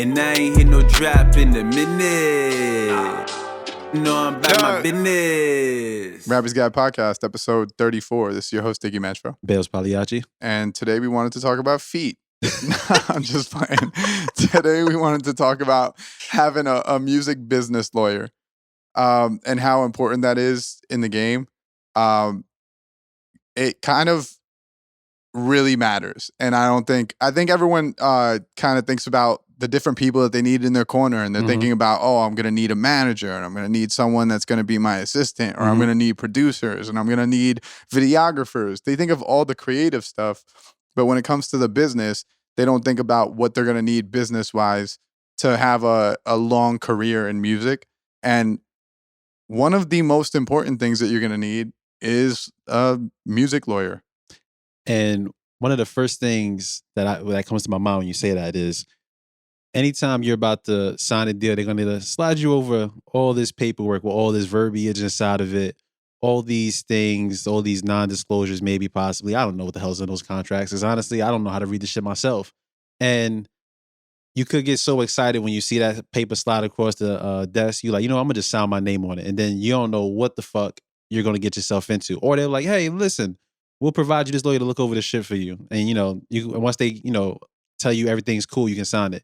And I ain't hit no drop in a minute. No, I'm about my business. Rappers Guide Podcast, episode 34. This is your host, Diggy Bailz Pagliacci. And today we wanted to talk about feet. I'm just playing. Today we wanted to talk about having a music business lawyer and how important that is in the game. It kind of really matters. And I think everyone kind of thinks about the different people that they need in their corner, and they're thinking about, oh, I'm going to need a manager, and I'm going to need someone that's going to be my assistant, or I'm going to need producers, and I'm going to need videographers. They think of all the creative stuff, but when it comes to the business, they don't think about what they're going to need business-wise to have a long career in music. And one of the most important things that you're going to need is a music lawyer. And one of the first things that comes to my mind when you say that is, anytime you're about to sign a deal, they're going to slide you over all this paperwork with all this verbiage inside of it, all these things, all these non-disclosures, maybe possibly. I don't know what the hell's in those contracts. Because honestly, I don't know how to read this shit myself. And you could get so excited when you see that paper slide across the desk. You're like, I'm going to just sign my name on it. And then you don't know what the fuck you're going to get yourself into. Or they're like, hey, listen, we'll provide you this lawyer to look over this shit for you. And, once they, tell you everything's cool, you can sign it.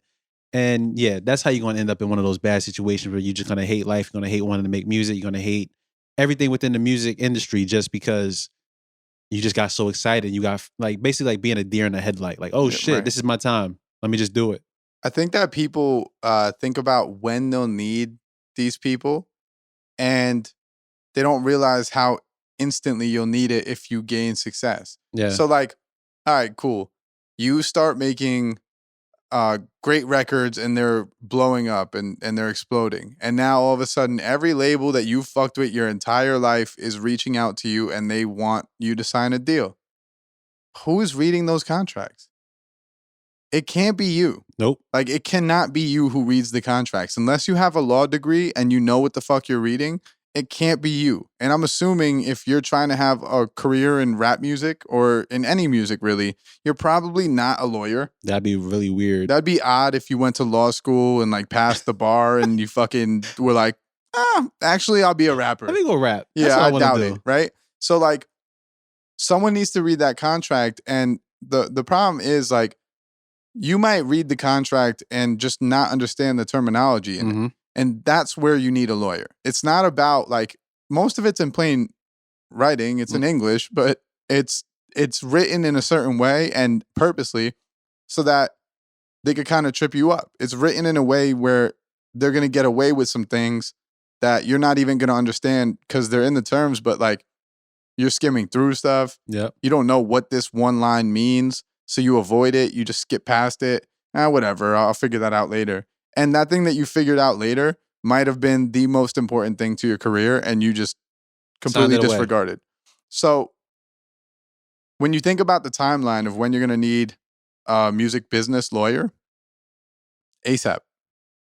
And yeah, that's how you're going to end up in one of those bad situations where you're just going to hate life. You're going to hate wanting to make music. You're going to hate everything within the music industry just because you just got so excited. You got basically like being a deer in the headlight. Like, oh shit, right. This is my time. Let me just do it. I think that people think about when they'll need these people, and they don't realize how instantly you'll need it if you gain success. Yeah. So all right, cool. You start making great records and they're blowing up and they're exploding. And now all of a sudden, every label that you fucked with your entire life is reaching out to you and they want you to sign a deal. Who's reading those contracts? It can't be you. Nope. It cannot be you who reads the contracts. Unless you have a law degree and you know what the fuck you're reading, it can't be you. And I'm assuming if you're trying to have a career in rap music or in any music, really, you're probably not a lawyer. That'd be really weird. That'd be odd if you went to law school and passed the bar and you fucking were like, actually, I'll be a rapper. Let me go rap. Yeah, I doubt it, right? So someone needs to read that contract. And the problem is you might read the contract and just not understand the terminology in it. And that's where you need a lawyer. It's not about most of it's in plain writing. It's in English, but it's written in a certain way and purposely so that they could kind of trip you up. It's written in a way where they're going to get away with some things that you're not even going to understand because they're in the terms, but you're skimming through stuff. Yeah. You don't know what this one line means, so you avoid it. You just skip past it. Whatever. I'll figure that out later. And that thing that you figured out later might have been the most important thing to your career, and you just completely disregarded. So when you think about the timeline of when you're going to need a music business lawyer, ASAP.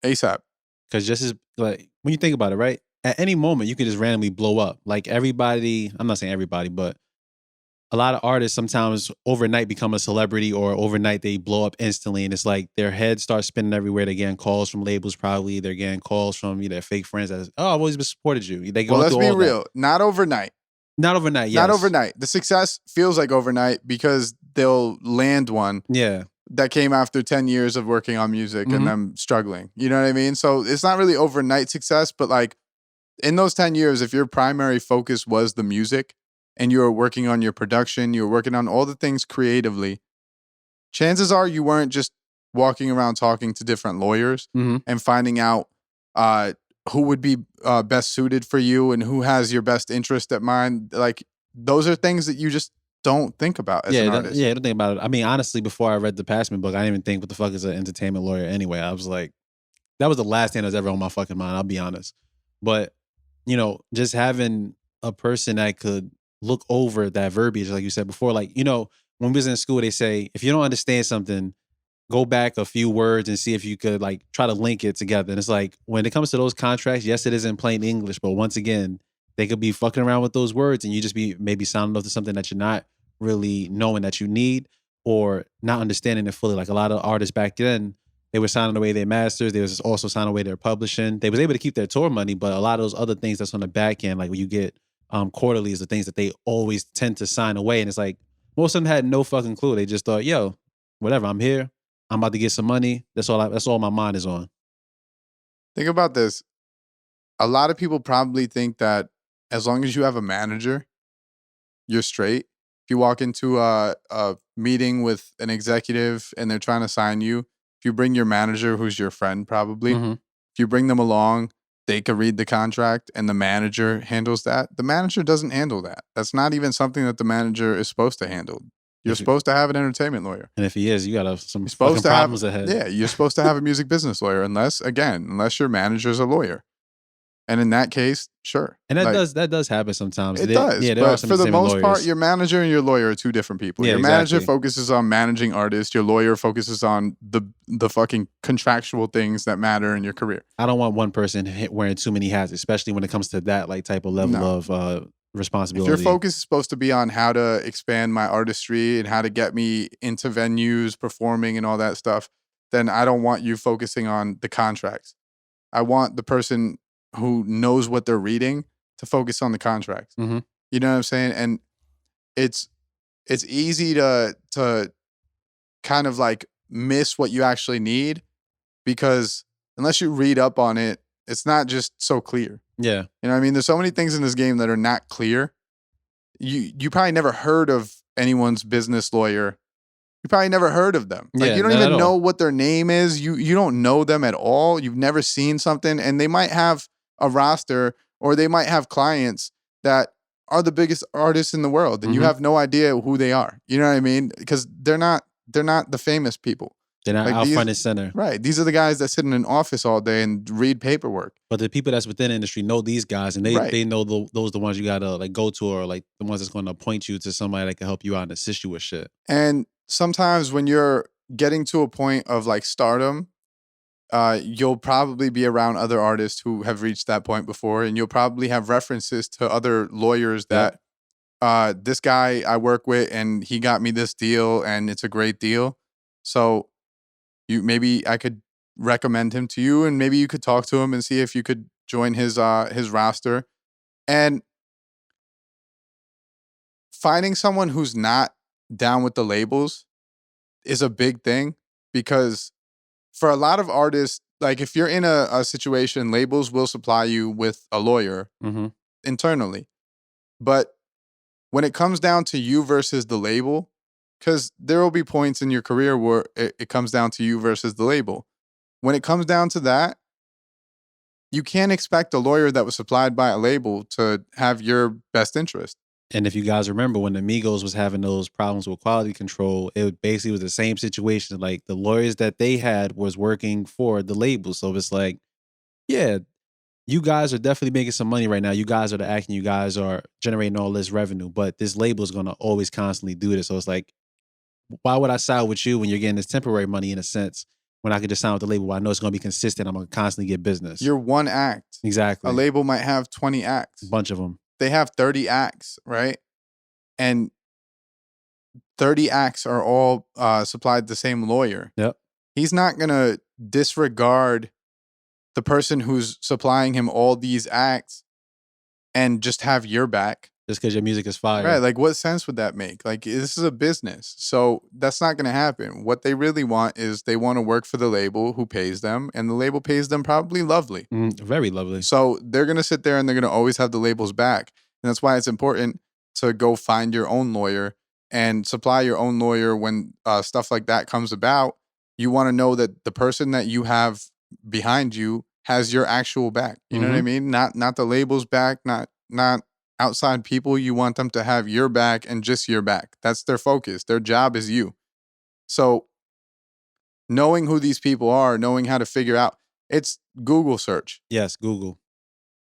Because just as when you think about it, right? At any moment, you can just randomly blow up. Everybody, I'm not saying everybody, but a lot of artists sometimes overnight become a celebrity, or overnight they blow up instantly. And it's their head starts spinning everywhere. They're getting calls from labels, probably. They're getting calls from their fake friends that, I've always supported you. They go let's be real. Not overnight. Not overnight, yes. Not overnight. The success feels like overnight because they'll land one. Yeah. That came after 10 years of working on music and them struggling. You know what I mean? So it's not really overnight success, but in those 10 years, if your primary focus was the music, and you were working on your production, you were working on all the things creatively, chances are you weren't just walking around talking to different lawyers and finding out who would be best suited for you and who has your best interest at mind. Those are things that you just don't think about as an artist. Yeah, I don't think about it. I mean, honestly, before I read the Passman book, I didn't even think, what the fuck is an entertainment lawyer anyway? I was like, that was the last thing that was ever on my fucking mind, I'll be honest. But, just having a person that could look over that verbiage, like you said before. When we was in school, they say, if you don't understand something, go back a few words and see if you could try to link it together. And it's when it comes to those contracts, yes, it is in plain English, but once again, they could be fucking around with those words and you just be maybe sounding off to something that you're not really knowing that you need, or not understanding it fully. A lot of artists back then, They were signing away their masters. They was also signing away their publishing. They was able to keep their tour money, but a lot of those other things that's on the back end, like when you get quarterlies, the things that they always tend to sign away. And it's like most of them had no fucking clue. They just thought, yo, whatever, I'm here. I'm about to get some money. That's all my mind is on. Think about this. A lot of people probably think that as long as you have a manager, you're straight. If you walk into a meeting with an executive and they're trying to sign you, if you bring your manager, who's your friend probably, Mhm. if you bring them along, they could read the contract and the manager handles that. The manager doesn't handle that. That's not even something that the manager is supposed to handle. You're If it- supposed to have an entertainment lawyer. And if he is, you got some You're fucking supposed to problems have, ahead. yeah, you're supposed to have a music business lawyer unless your manager's a lawyer. And in that case, sure. And that Like, does happen sometimes. it does. Yeah, there are But some for the entertainment most part, lawyers. your manager and your lawyer are two different people. Yeah, Your manager exactly. focuses on managing artists. Your lawyer focuses on the fucking contractual things that matter in your career. I don't want one person wearing too many hats, especially when it comes to that like type of level No. of If responsibility. your focus is supposed to be on how to expand my artistry and how to get me into venues, performing and all that stuff, then I don't want you focusing on the contracts. I want the person who knows what they're reading to focus on the contracts. Mhm. You know what I'm saying? And it's easy to kind of like miss what you actually need because unless you read up on it, it's not just so clear. Yeah. You know what I mean? There's so many things in this game that are not clear. You probably never heard of anyone's business lawyer. You probably never heard of them. Like Yeah, you don't not even at know all. what their name is. You don't know them at all. You've never seen something, and they might have a roster or they might have clients that are the biggest artists in the world, and you Mhm. have no idea who they are. You know what I mean? Because they're not the famous people. They're not Like out these- front and center. Right. These are the guys that sit in an office all day and read paperwork. But the people that's within the industry know these guys, and Right. they know those the ones you gotta like go to, or like the ones that's going to point you to somebody that can help you out and assist you with shit. And sometimes when you're getting to a point of like stardom, you'll probably be around other artists who have reached that point before, and you'll probably have references to other lawyers that this guy I work with, and he got me this deal, and it's a great deal. So maybe I could recommend him to you, and maybe you could talk to him and see if you could join his roster. And finding someone who's not down with the labels is a big thing because for a lot of artists, like if you're in a situation, labels will supply you with a lawyer Mm-hmm. internally. But when it comes down to you versus the label, because there will be points in your career where it comes down to you versus the label. When it comes down to that, you can't expect a lawyer that was supplied by a label to have your best interest. And if you guys remember when the Migos was having those problems with quality control, it basically was the same situation. Like the lawyers that they had was working for the label. So it's like, yeah, you guys are definitely making some money right now. You guys are the acting. You guys are generating all this revenue. But this label is going to always constantly do this. So it's like, why would I side with you when you're getting this temporary money in a sense when I could just sign with the label where I know it's going to be consistent. I'm going to constantly get business. You're one act. Exactly. A label might have 20 acts. A bunch of them. They have 30 acts, right? And 30 acts are all supplied the same lawyer. Yep. He's not going to disregard the person who's supplying him all these acts and just have your back. Just because your music is fire. Right. Like, what sense would that make? Like, this is a business. So that's not going to happen. What they really want is they want to work for the label who pays them, and the label pays them probably lovely. Very lovely. So they're going to sit there and they're going to always have the label's back. And that's why it's important to go find your own lawyer and supply your own lawyer when stuff like that comes about. You want to know that the person that you have behind you has your actual back. You know what I mean? Not the label's back, not outside people. You want them to have your back and just your back. That's their focus. Their job is you. So knowing who these people are, knowing how to figure out, it's Google search. Yes, Google.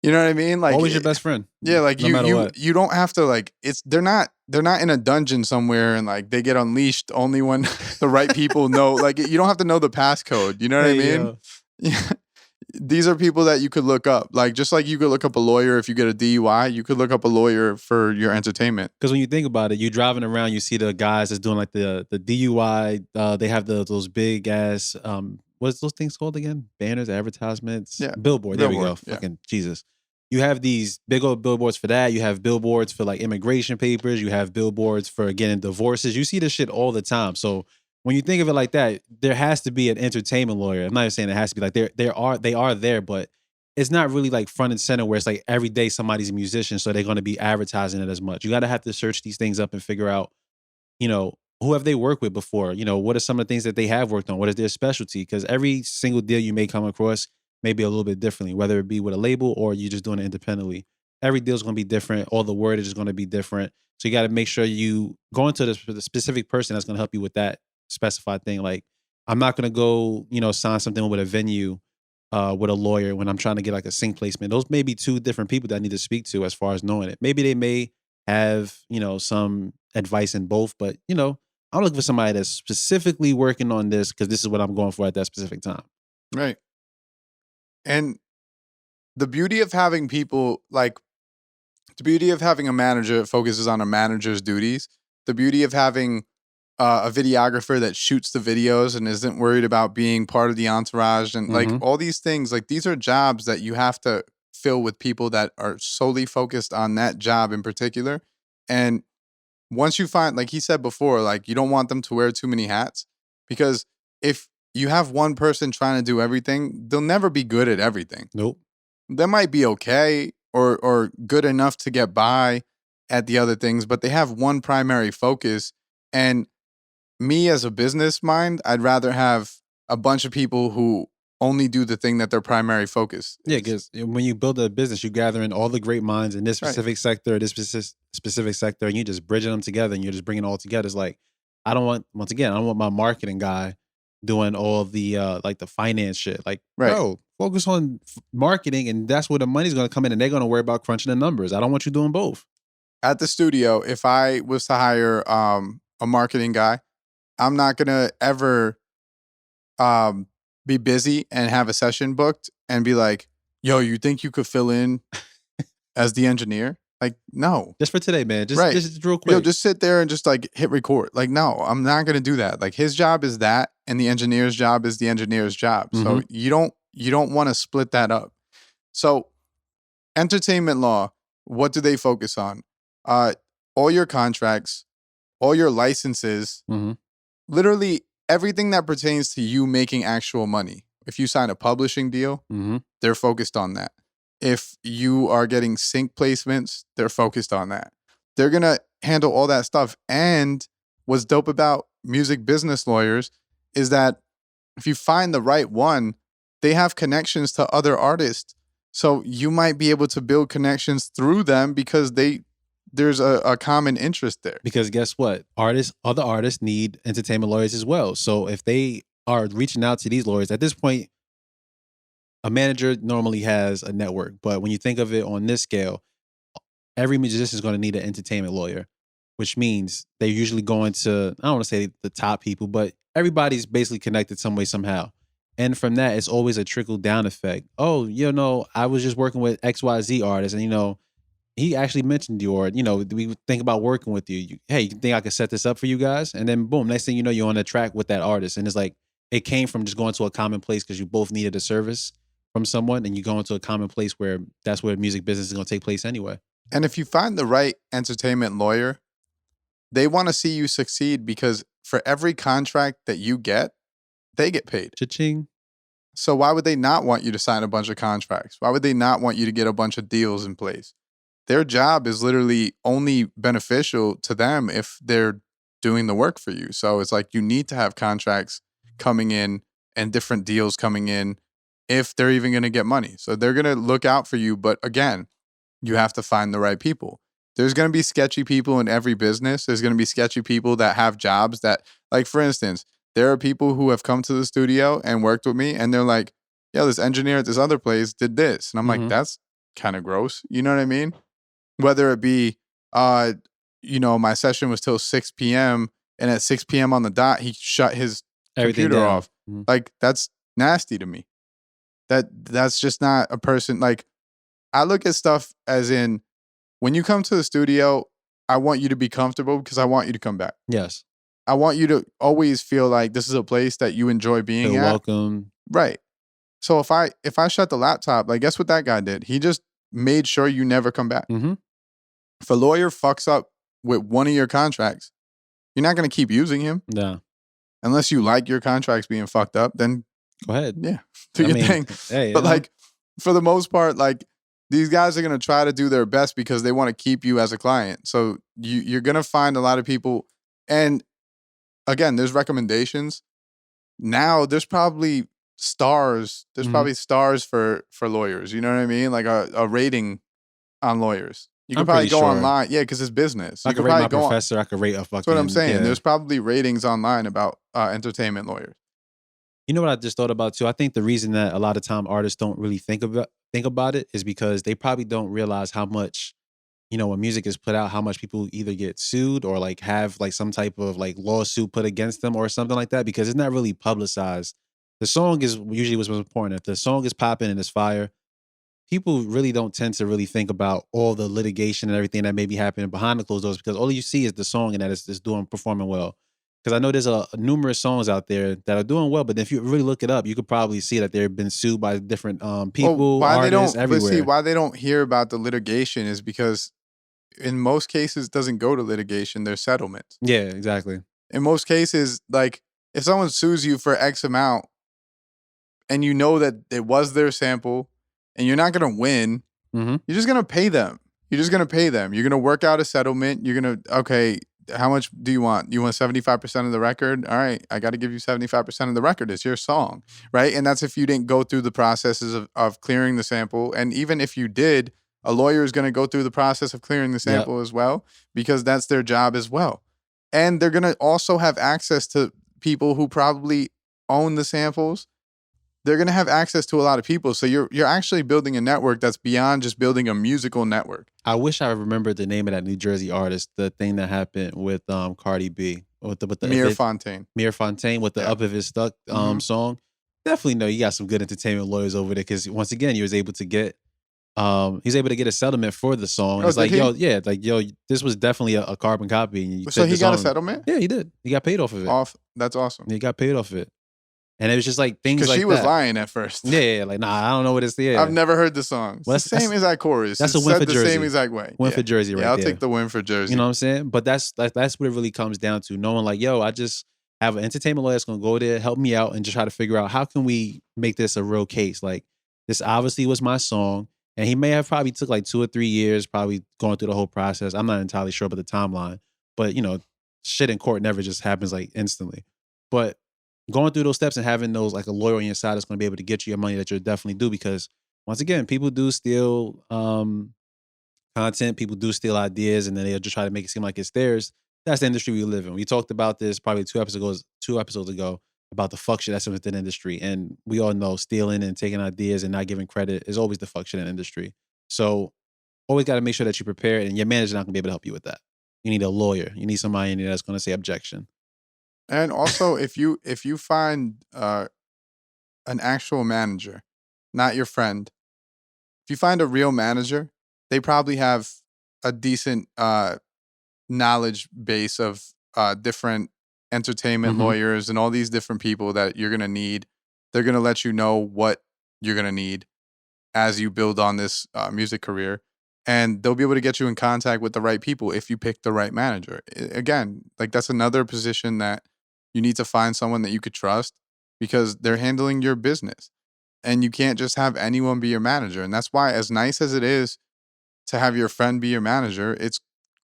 You know what I mean? Like, always your best friend. Yeah, like no matter what. you don't have to like they're not in a dungeon somewhere and like they get unleashed only when the right people know. Like, you don't have to know the passcode. You know what I mean? Yeah. These are people that you could look up. Like, just like you could look up a lawyer if you get a DUI, you could look up a lawyer for your entertainment. Because when you think about it, you're driving around, you see the guys that's doing like the DUI. They have those big ass what's those things called again? Banners, advertisements, Yeah. billboard. There we go. Billboard, yeah. Fucking Jesus. You have these big old billboards for that. You have billboards for like immigration papers. You have billboards for getting divorces. You see this shit all the time. So when you think of it like that, there has to be an entertainment lawyer. I'm not even saying it has to be like they are there, but it's not really like front and center where it's like every day somebody's a musician, so they're going to be advertising it as much. You got to have to search these things up and figure out, who have they worked with before? What are some of the things that they have worked on? What is their specialty? Because every single deal you may come across may be a little bit differently, whether it be with a label or you're just doing it independently. Every deal is going to be different. All the wordage is going to be different. So you got to make sure you go into the specific person that's going to help you with that specified thing. Like, I'm not going to go, sign something with a venue with a lawyer when I'm trying to get like a sync placement. Those may be two different people that I need to speak to as far as knowing it. Maybe they may have, some advice in both, but, I'm looking for somebody that's specifically working on this because this is what I'm going for at that specific time. Right. And the beauty of having people, like, the beauty of having a manager that focuses on a manager's duties, the beauty of having a videographer that shoots the videos and isn't worried about being part of the entourage and like all these things, like these are jobs that you have to fill with people that are solely focused on that job in particular. And once you find, like he said before, like you don't want them to wear too many hats, because if you have one person trying to do everything, they'll never be good at everything. Nope. They might be okay or good enough to get by at the other things, but they have one primary focus. And me as a business mind, I'd rather have a bunch of people who only do the thing that their primary focus is. Yeah, because when you build a business, you gather in all the great minds in this specific sector, this specific sector, and you just bridging them together and you're just bringing it all together. It's like, I don't want my marketing guy doing all the like the finance shit. Like, bro, focus on marketing, and that's where the money's going to come in, and they're going to worry about crunching the numbers. I don't want you doing both. At the studio, if I was to hire a marketing guy, I'm not going to ever be busy and have a session booked and be like, yo, you think you could fill in as the engineer? Like, no. Just for today, man. Just real quick. Yo, just sit there and just like hit record. Like, no, I'm not going to do that. Like, his job is that, and the engineer's job is the engineer's job. So you don't want to split that up. So entertainment law, what do they focus on? All your contracts, all your licenses, literally everything that pertains to you making actual money. If you sign a publishing deal, they're focused on that. If you are getting sync placements, they're focused on that. They're going to handle all that stuff. And what's dope about music business lawyers is that if you find the right one, they have connections to other artists. So you might be able to build connections through them because there's a common interest there. Because guess what? Other artists need entertainment lawyers as well. So if they are reaching out to these lawyers, at this point, a manager normally has a network. But when you think of it on this scale, every musician is going to need an entertainment lawyer, which means they're usually going to, I don't want to say the top people, but everybody's basically connected some way, somehow. And from that, it's always a trickle down effect. Oh, I was just working with XYZ artists, and he actually mentioned you, or, we think about working with you. Hey, you think I could set this up for you guys? And then boom, next thing you know, you're on the track with that artist. And it's like, it came from just going to a common place because you both needed a service from someone, and you go into a common place where that's where music business is going to take place anyway. And if you find the right entertainment lawyer, they want to see you succeed, because for every contract that you get, they get paid. Cha-ching. So why would they not want you to sign a bunch of contracts? Why would they not want you to get a bunch of deals in place? Their job is literally only beneficial to them if they're doing the work for you. So it's like you need to have contracts coming in and different deals coming in if they're even going to get money. So they're going to look out for you. But again, you have to find the right people. There's going to be sketchy people in every business. There's going to be sketchy people that have jobs that, like, for instance, there are people who have come to the studio and worked with me, and they're like, yeah, this engineer at this other place did this. And I'm like, that's kind of gross. You know what I mean? Whether it be, my session was till 6 p.m. and at 6 p.m. on the dot, he shut his computer off. Like, that's nasty to me. That's just not a person. Like, I look at stuff as in, when you come to the studio, I want you to be comfortable because I want you to come back. Yes. I want you to always feel like this is a place that you enjoy being at. Welcome. Right. So if I shut the laptop, like guess what that guy did? He just made sure you never come back. Mm-hmm. If a lawyer fucks up with one of your contracts, you're not going to keep using him No. unless you like your contracts being fucked up. Then Go ahead. yeah, do your thing. Hey, But like for the most part, like these guys are going to try to do their best because they want to keep you as a client. So you're going to find a lot of people. And again, there's recommendations. Now there's probably stars. There's probably stars for lawyers. You know what I mean? Like a rating on lawyers. You I'm could probably pretty go sure. online. Yeah, because it's business. I You could could rate probably my go on. professor. I could rate a fucking. That's what I'm saying. Yeah. There's probably ratings online about entertainment lawyers. You know what I just thought about too? I think the reason that a lot of time artists don't really think about it is because they probably don't realize how much, when music is put out, how much people either get sued or like have like some type of like lawsuit put against them or something like that, because it's not really publicized. The song is usually what's most important. If the song is popping and it's fire, people really don't tend to really think about all the litigation and everything that may be happening behind the closed doors, because all you see is the song and that it's performing well. Because I know there's numerous songs out there that are doing well, but if you really look it up, you could probably see that they've been sued by different people, Well, artists, everywhere. why they don't hear about the litigation is because in most cases it doesn't go to litigation. There's settlements. Yeah, exactly. In most cases, like if someone sues you for X amount and you know that it was their sample and you're not going to win, Mm-hmm. you're just going to pay them. You're just going to pay them. You're going to work out a settlement. You're going to, okay, how much do you want? You want 75% of the record? All right, I got to give you 75% of the record. It's your song, right? And that's if you didn't go through the processes of clearing the sample. And even if you did, a lawyer is going to go through the process of clearing the sample as well, because that's their job as well. And they're going to also have access to people who probably own the samples. They're going to have access to a lot of people. So you're actually building a network that's beyond just building a musical network. I wish I remembered the name of that New Jersey artist, the thing that happened with Cardi B. With the Mir Fontaine. Mir Fontaine with the Up If It's Stuck song. Definitely know you got some good entertainment lawyers over there, because once again, he was able to get he's able to get a settlement for the song. Oh, It's like, he? This was definitely a carbon copy. And you So took he the got a song. settlement? Yeah, he did. He got paid off of it. That's awesome. He got paid off of it. And it was just like things like that. Because she was lying at first. Yeah, like, nah, I don't know what it's. Yeah. I've never heard the song. It's Well, the same exact chorus. That's It's a win said for Jersey. the same exact way. Win for Jersey right I'll there. take the win for Jersey. You know what I'm saying? But that's what it really comes down to. Knowing like, I just have an entertainment lawyer that's going to go there, help me out, and just try to figure out how can we make this a real case. Like, this obviously was my song. And he may have probably took like 2 or 3 years, probably going through the whole process. I'm not entirely sure about the timeline. But, shit in court never just happens like instantly. But going through those steps and having those like a lawyer on your side that's going to be able to get you your money that you'll definitely do, because once again, people do steal content, people do steal ideas, and then they'll just try to make it seem like it's theirs. That's the industry we live in. We talked about this probably 2 episodes ago about the fuck shit that's within the industry. And we all know stealing and taking ideas and not giving credit is always the fuck shit in the industry. So always got to make sure that you're prepared, and your manager's not going to be able to help you with that. You need a lawyer. You need somebody in there that's going to say objection. And also, if you find an actual manager, not your friend, if you find a real manager, they probably have a decent knowledge base of different entertainment lawyers and all these different people that you're going to need. They're going to let you know what you're going to need as you build on this music career. And they'll be able to get you in contact with the right people if you pick the right manager. Again, like that's another position that you need to find someone that you could trust, because they're handling your business. And you can't just have anyone be your manager. And that's why, as nice as it is to have your friend be your manager, it's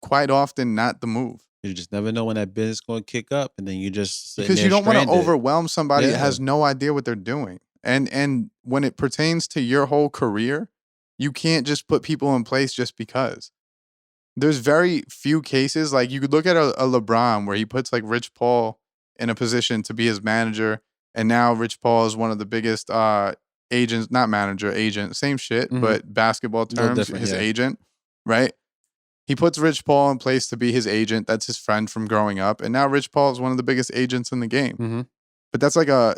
quite often not the move. You just never know when that business is going to kick up, and then you just because you don't want to overwhelm somebody that Yeah. has no idea what they're doing. And when it pertains to your whole career, you can't just put people in place just because. There's very few cases, like you could look at a LeBron where he puts like Rich Paul in a position to be his manager, and now Rich Paul is one of the biggest agents, not manager, agent, same shit, but basketball terms, different, his yeah. agent, right? He puts Rich Paul in place to be his agent. That's his friend from growing up. And now Rich Paul is one of the biggest agents in the game. But that's like a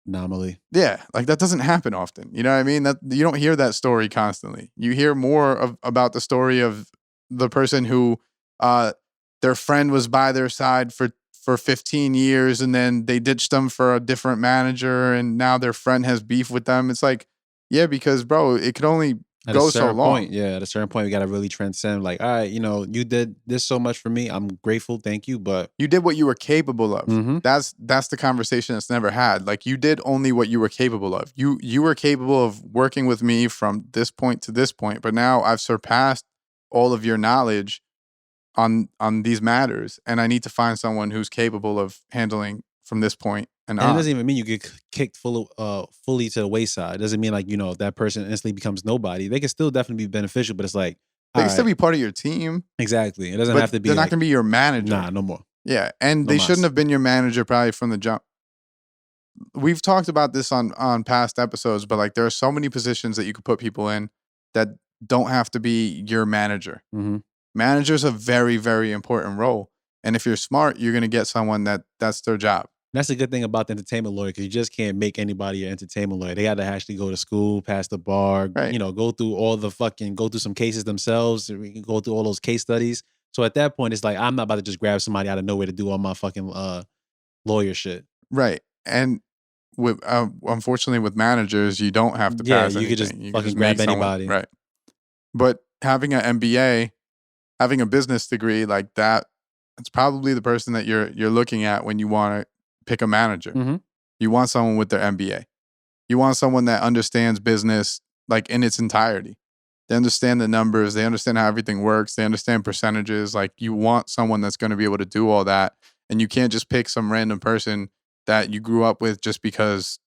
anomaly. Yeah, like that doesn't happen often. You know what I mean? That you don't hear that story constantly. You hear more about the story of the person who their friend was by their side for for 15 years and then they ditched them for a different manager and now their friend has beef with them. It's like, yeah, because bro, it could only At go a so certain long. point, yeah, at a certain point, we got to really transcend. Like, all right, you did this so much for me. I'm grateful, thank you. But You did what you were capable of. Mhm. That's the conversation that's never had. Like you did only what you were capable of. You were capable of working with me from this point to this point, but now I've surpassed all of your knowledge on these matters, and I need to find someone who's capable of handling from this point and and it on. doesn't even mean you get kicked fully to the wayside. It doesn't mean like that person instantly becomes nobody. They can still definitely be beneficial, but it's like, They all can still right, be part of your team, exactly. It doesn't but have to be they're not like, going to be your manager. nah, no more. Yeah, and No they shouldn't mas. have been your manager probably from the jump. We've talked about this on past episodes, but like there are so many positions that you could put people in that don't have to be your manager. Mm-hmm. Manager's a very, very important role. And if you're smart, you're going to get someone that's their job. That's the good thing about the entertainment lawyer, because you just can't make anybody an entertainment lawyer. They got to actually go to school, pass the bar, Right. go through go through some cases themselves, go through all those case studies. So at that point, it's like, I'm not about to just grab somebody out of nowhere to do all my fucking lawyer shit. Right. And with unfortunately with managers, you don't have to pass you anything. could just You fucking make grab someone- anybody. Right. But having an MBA, having a business degree like that, it's probably the person that you're looking at when you want to pick a manager. Mm-hmm. You want someone with their MBA. You want someone that understands business like in its entirety. They understand the numbers. They understand how everything works. They understand percentages. Like you want someone that's going to be able to do all that. And you can't just pick some random person that you grew up with just because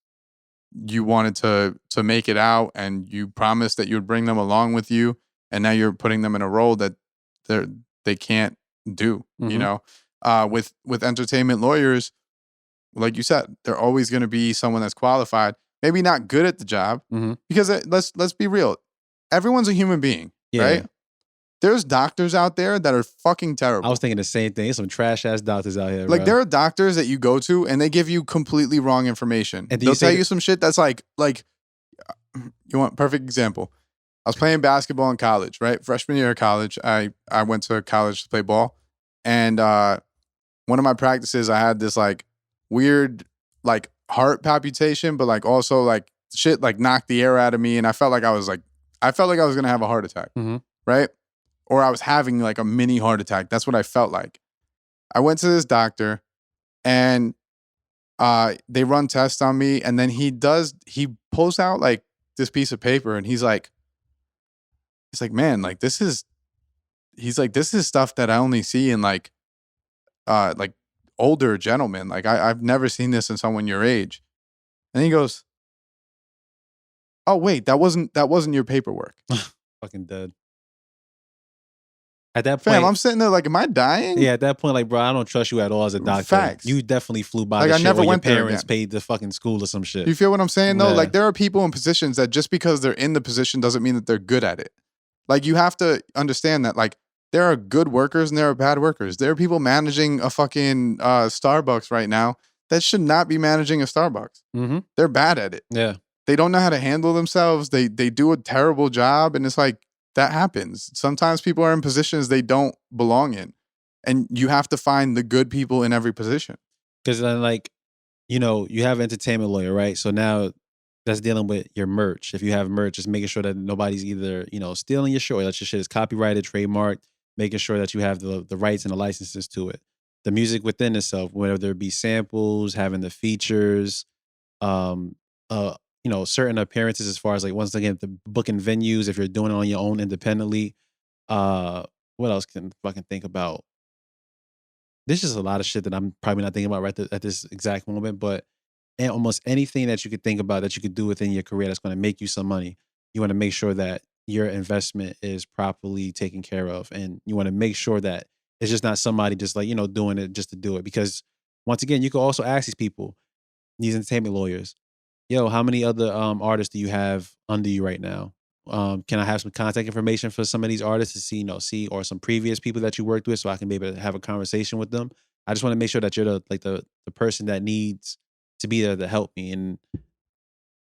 you wanted to make it out and you promised that you would bring them along with you. And now you're putting them in a role that they can't do. Mhm. With entertainment lawyers, like you said, they're always going to be someone that's qualified, maybe not good at the job, Mhm. because let's be real, everyone's a human being, Yeah. right? There's doctors out there that are fucking terrible. I was thinking the same thing. There's some trash ass doctors out here. Like bro. there are doctors that you go to and they give you completely wrong information. And do They'll you say tell that- you some shit that's like you want perfect example. I was playing basketball in college, right? Freshman year of college, I went to college to play ball, and one of my practices, I had this like weird like heart palpitation, but like also like shit like knocked the air out of me, and I felt like I was gonna have a heart attack, Mhm. right? Or I was having like a mini heart attack. That's what I felt like. I went to this doctor, and they run tests on me, and then he pulls out like this piece of paper, and he's like, man, like this is stuff that I only see in like older gentlemen. Like I've never seen this in someone your age. And he goes, "Oh wait, that wasn't your paperwork." fucking dead. At that point, Fam, I'm sitting there like, am I dying? yeah, at that point, like, bro, I don't trust you at all as a doctor. Facts. You definitely flew by Like, the I shit, never or your went there parents again. paid the fucking school or some shit. Do you feel what I'm saying though? Yeah. Like there are people in positions that just because they're in the position doesn't mean that they're good at it. Like you have to understand that like there are good workers and there are bad workers. There are people managing a fucking Starbucks right now that should not be managing a Starbucks. Mm-hmm. They're bad at it. Yeah. They don't know how to handle themselves. They do a terrible job, and it's like that happens. Sometimes people are in positions they don't belong in, and you have to find the good people in every position. Because then, like, you have entertainment lawyer, right? So now that's dealing with your merch. If you have merch, just making sure that nobody's either, stealing your shit or that your shit is copyrighted, trademarked, making sure that you have the rights and the licenses to it. The music within itself, whether it be samples, having the features, certain appearances as far as like, once again, the booking venues, if you're doing it on your own independently. What else can I fucking think about? There's just a lot of shit that I'm probably not thinking about right at this exact moment, but almost anything that you could think about that you could do within your career that's going to make you some money, you want to make sure that your investment is properly taken care of. And you want to make sure that it's just not somebody just like, doing it just to do it. Because once again, you can also ask these people, these entertainment lawyers, yo, how many other artists do you have under you right now? Can I have some contact information for some of these artists to see, or some previous people that you worked with, so I can be able to have a conversation with them? I just want to make sure that you're the person that needs to be there to help me. And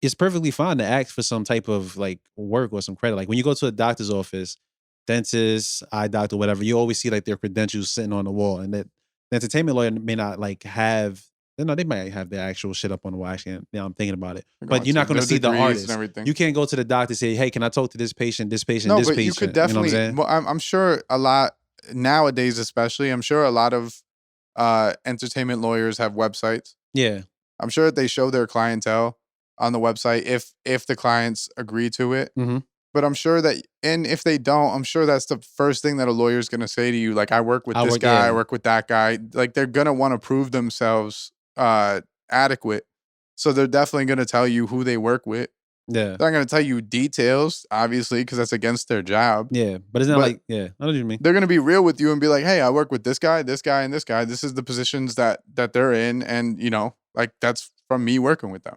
it's perfectly fine to ask for some type of like work or some credit. Like when you go to a doctor's office, dentist, eye doctor, whatever, you always see like their credentials sitting on the wall, and that The entertainment lawyer may not like have. No, they might have their actual shit up on the wall. Actually, now I'm thinking about it. But you're not going to see the artist. And everything. You can't go to the doctor and say, "Hey, can I talk to this patient, this patient, no, this but patient?" You could definitely. You know what I'm saying? Well, I'm sure a lot nowadays, especially. I'm sure a lot of entertainment lawyers have websites. Yeah, I'm sure that they show their clientele on the website if the clients agree to it. Mm-hmm. But I'm sure that, and if they don't, I'm sure that's the first thing that a lawyer is going to say to you. Like, I work with this guy, I work with that guy. Like, they're going to want to prove themselves adequate. So they're definitely going to tell you who they work with. Yeah. They're not going to tell you details, obviously, because that's against their job. Yeah. But it's not like, I know what you mean. They're going to be real with you and be like, hey, I work with this guy, and this guy. This is the positions that they're in. And, you know, like, that's from me working with them.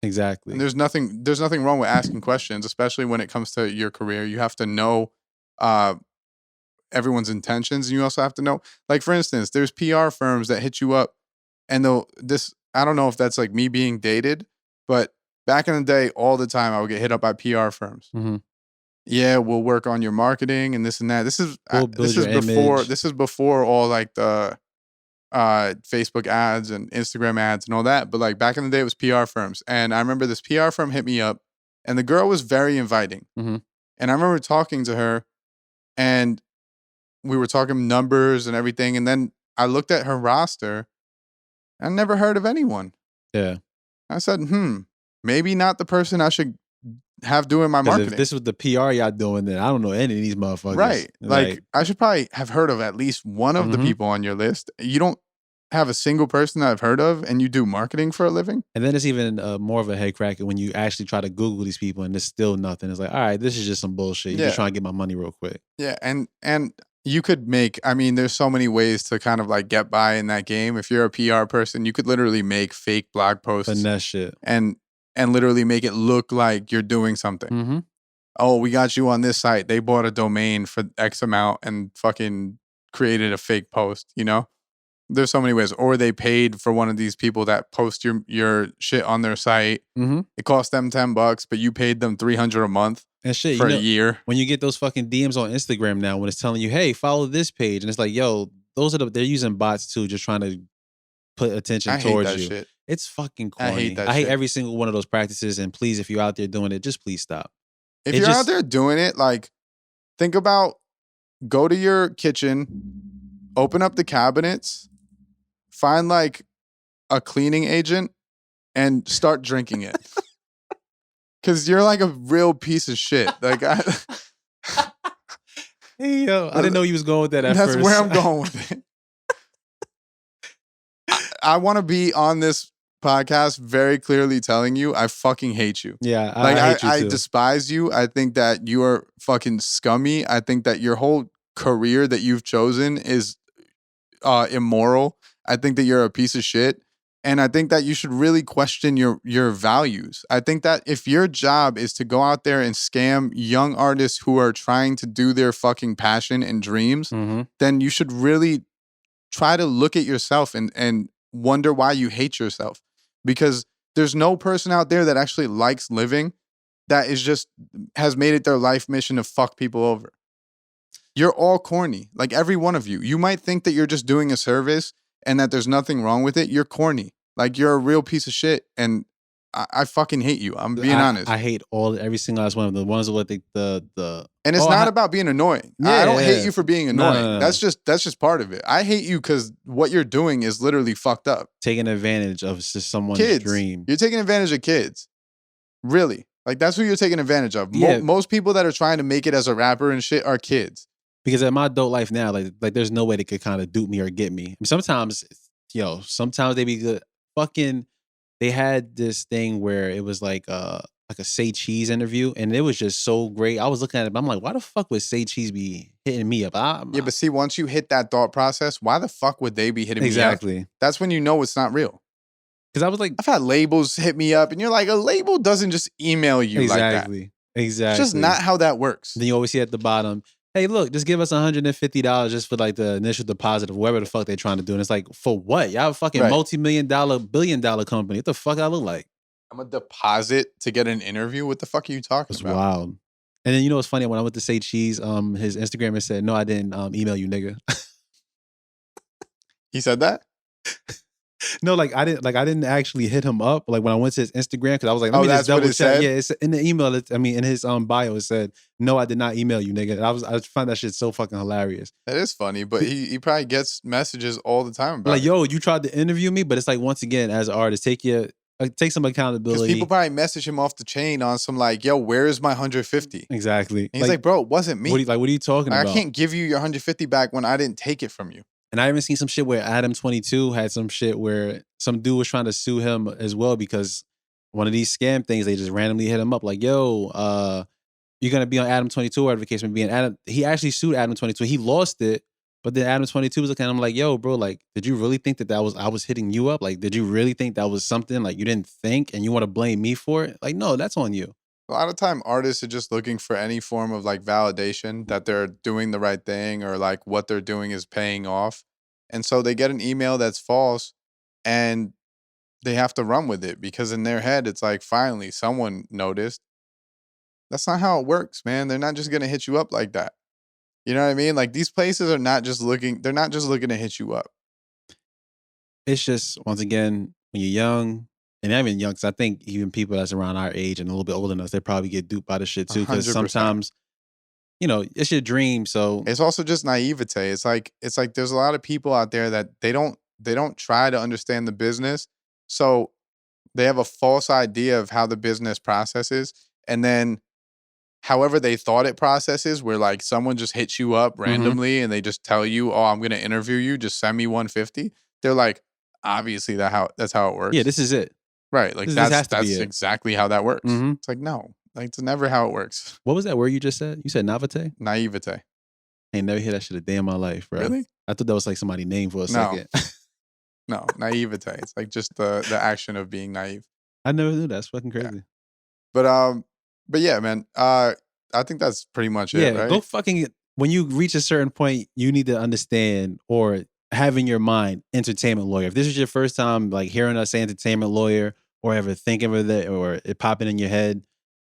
Exactly. And there's nothing wrong with asking questions, especially when it comes to your career. You have to know everyone's intentions, and you also have to know, like, for instance, there's PR firms that hit you up, and I don't know if that's like me being dated, but back in the day, all the time I would get hit up by PR firms. Mm-hmm. Yeah, we'll work on your marketing and this and that. This is before all like the Facebook ads and Instagram ads and all that. But like back in the day, it was PR firms. And I remember this PR firm hit me up, and the girl was very inviting. Mm-hmm. And I remember talking to her, and we were talking numbers and everything. And then I looked at her roster. I never heard of anyone. Yeah. I said, maybe not the person I should have doing my marketing. If this was the PR y'all doing, then I don't know any of these motherfuckers. Right. Like I should probably have heard of at least one of the people on your list. You don't have a single person that I've heard of, and you do marketing for a living. And then it's even more of a head cracker when you actually try to Google these people and there's still nothing. It's like, all right, this is just some bullshit. You're just trying to get my money real quick. Yeah. And you could there's so many ways to kind of like get by in that game. If you're a PR person, you could literally make fake blog posts. Finesse shit. And literally make it look like you're doing something. Mm-hmm. Oh, we got you on this site. They bought a domain for X amount and fucking created a fake post, you know? There's so many ways. Or they paid for one of these people that post your shit on their site. Mm-hmm. It cost them $10, but you paid them $300 a month and shit, for a year. When you get those fucking DMs on Instagram now, when it's telling you, hey, follow this page. And it's like, yo, they're using bots too, just trying to put attention towards you. Shit. It's fucking corny. I hate that I hate shit. every single one of those practices. And please, if you're out there doing it, just please stop. If you're out there doing it, like, think about, go to your kitchen, open up the cabinets, find like a cleaning agent, and start drinking it. Because you're like a real piece of shit. Like, hey, yo, I didn't know you was going with that at first. That's where I'm going with it. I want to be on this podcast very clearly telling you I fucking hate you. Yeah, I hate you too. I despise you. I think that you are fucking scummy. I think that your whole career that you've chosen is immoral. I think that you're a piece of shit. And I think that you should really question your values. I think that if your job is to go out there and scam young artists who are trying to do their fucking passion and dreams, then you should really try to look at yourself and wonder why you hate yourself. Because there's no person out there that actually likes living that has made it their life mission to fuck people over. You're all corny. Like every one of you. You might think that you're just doing a service and that there's nothing wrong with it. You're corny. Like you're a real piece of shit. And I fucking hate you. I'm being honest. I hate every single last one of them. The ones with the and it's not about being annoying. Yeah, I don't hate you for being annoying. No. That's just part of it. I hate you because what you're doing is literally fucked up. Taking advantage of just someone's dream. You're taking advantage of kids. Really. Like that's who you're taking advantage of. Yeah. Most people that are trying to make it as a rapper and shit are kids. Because at my adult life now, like there's no way they could kind of dupe me or get me. I mean, sometimes they be good. Fucking, they had this thing where it was like a Say Cheese interview, and it was just so great. I was looking at it, but I'm like, why the fuck would Say Cheese be hitting me up? But see, once you hit that thought process, why the fuck would they be hitting me up? Exactly. That's when you know it's not real. Because I was like, I've had labels hit me up, and you're like, a label doesn't just email you like that. Exactly. It's just not how that works. Then you always see at the bottom, hey, look, just give us $150 just for like the initial deposit of whatever the fuck they're trying to do. And it's like, for what? Y'all a fucking multi-million-dollar, billion-dollar company. What the fuck I look like? I'm a deposit to get an interview? What the fuck are you talking about? It's wild. And then you know what's funny? When I went to Say Cheese, his Instagram said, no, I didn't email you, nigga. He said that? No, like I didn't actually hit him up. Like when I went to his Instagram, because I was like, let Oh, me that's just what double it check. said? Yeah, it's in the email. In his bio, it said, "No, I did not email you, nigga." And I find that shit so fucking hilarious. That is funny, but he probably gets messages all the time about Like, it. yo, you tried to interview me, but it's like once again, as an artist, take some Because accountability. people probably message him off the chain on some like, yo, where is my 150? Exactly. And he's like, bro, it wasn't me. What are you talking Like, about? I can't give you your 150 back when I didn't take it from you. And I even seen some shit where Adam22 had some shit where some dude was trying to sue him as well because one of these scam things, they just randomly hit him up like, yo, you're going to be on Adam22 or advocation being Adam. He actually sued Adam22. He lost it, but then Adam22 was looking at him like, yo, bro, like, did you really think that I was hitting you up? Like, did you really think that was something like you didn't think and you want to blame me for it? Like, no, that's on you. A lot of time artists are just looking for any form of like validation that they're doing the right thing or like what they're doing is paying off. And so they get an email that's false and they have to run with it because in their head it's like finally someone noticed. That's not how it works, man. They're not just going to hit you up like that. You know what I mean? Like these places are not just looking, they're not just looking to hit you up. It's just, once again, when you're young, and not even young, because I think even people that's around our age and a little bit older than us, they probably get duped by the shit too. Because 100%. sometimes, it's your dream. So It's also just naivete. It's like there's a lot of people out there that they don't try to understand the business. So they have a false idea of how the business processes. And then however they thought it processes, where like someone just hits you up randomly and they just tell you, oh, I'm gonna interview you, just send me 150. They're like, obviously that's how it works. yeah, this is it. Right. Like This that's has to be it. exactly how that works. Mhm. It's like, no, like it's never how it works. What was that word you just said? You said naivete? Naivete. I ain't never hear that shit a day in my life, bro. Really? I thought that was like somebody's name for a No. second. No, naivete. It's like just the action of being naive. I never knew that. That's fucking crazy. But yeah, man. I think that's pretty much it, right? Go fucking, when you reach a certain point, you need to understand or have in your mind entertainment lawyer. If this is your first time like hearing us say entertainment lawyer or ever thinking of it or it popping in your head,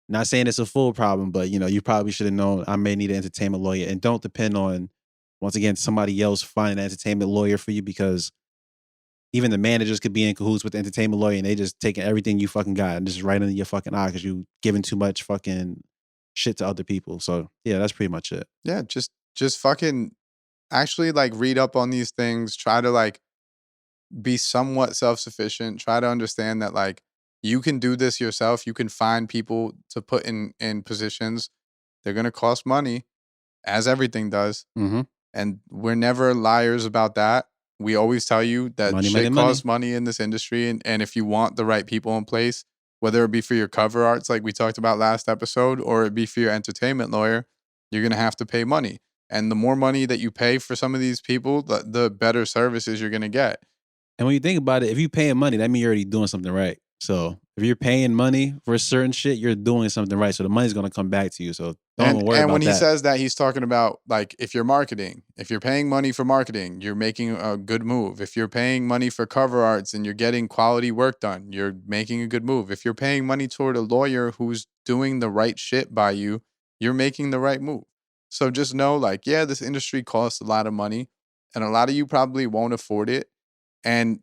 not saying it's a full problem, but you probably should have known I may need an entertainment lawyer, and don't depend on, once again, somebody else finding an entertainment lawyer for you, because even the managers could be in cahoots with the entertainment lawyer and they just taking everything you fucking got and just right under your fucking eye because you giving too much fucking shit to other people. So yeah, that's pretty much it. Yeah, just fucking actually like read up on these things. Try to like be somewhat self-sufficient. Try to understand that like you can do this yourself. You can find people to put in positions. They're gonna cost money, as everything does. Mm-hmm. And we're never liars about that. We always tell you that Money, shit money, costs money in this industry. And if you want the right people in place, whether it be for your cover arts, like we talked about last episode, or it be for your entertainment lawyer, you're going to have to pay money. And the more money that you pay for some of these people, the better services you're going to get. And when you think about it, if you're paying money, that means you're already doing something right. So if you're paying money for certain shit, you're doing something right. So the money's going to come back to you. So don't even worry about that. And when he says that, he's talking about like if you're marketing, if you're paying money for marketing, you're making a good move. If you're paying money for cover arts and you're getting quality work done, you're making a good move. If you're paying money toward a lawyer who's doing the right shit by you, you're making the right move. So just know like, yeah, this industry costs a lot of money and a lot of you probably won't afford it. And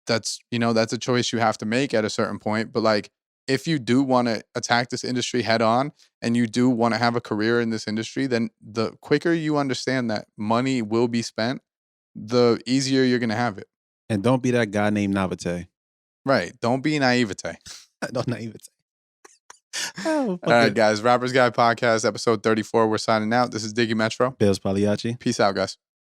that's a choice you have to make at a certain point. But like, if you do want to attack this industry head on and you do want to have a career in this industry, then the quicker you understand that money will be spent, the easier you're going to have it. And don't be that guy named Navate. Right. Don't be naivete. Don't naivete. Oh, all right, guys. Rappers Guy Podcast, episode 34. We're signing out. This is Diggy Metro. Bailz Pagliacci. Peace out, guys.